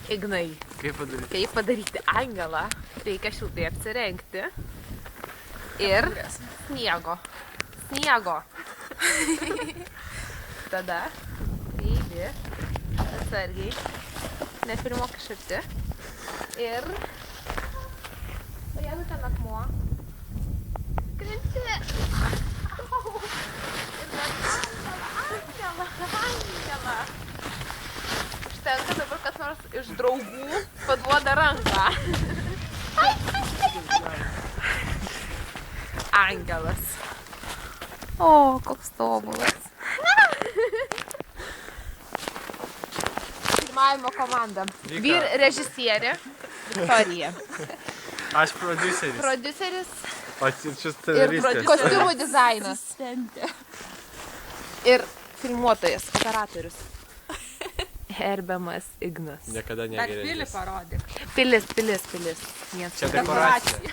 Ignai, kaip padaryti angelą, reikia šiltai apsirengti ir sniego. Tada eini atsargiai, nepirmok širti ir jeigu ten akmuo, krenti. Ir angelą. Užtenka dabar kas nors iš draugų paduoda ranką. Angelas. O, koks tobulas. Filmavimo komanda. Vyr režisierė Viktorija. Aš prodiuseris. Prodiuseris. O čia Ir kostiumų dizainas. Ir filmuotojas, operatorius. Herbiamas Ignas. Niekada Dar negerėlis. pilį parodyk. Pilis. Čia dekoracija.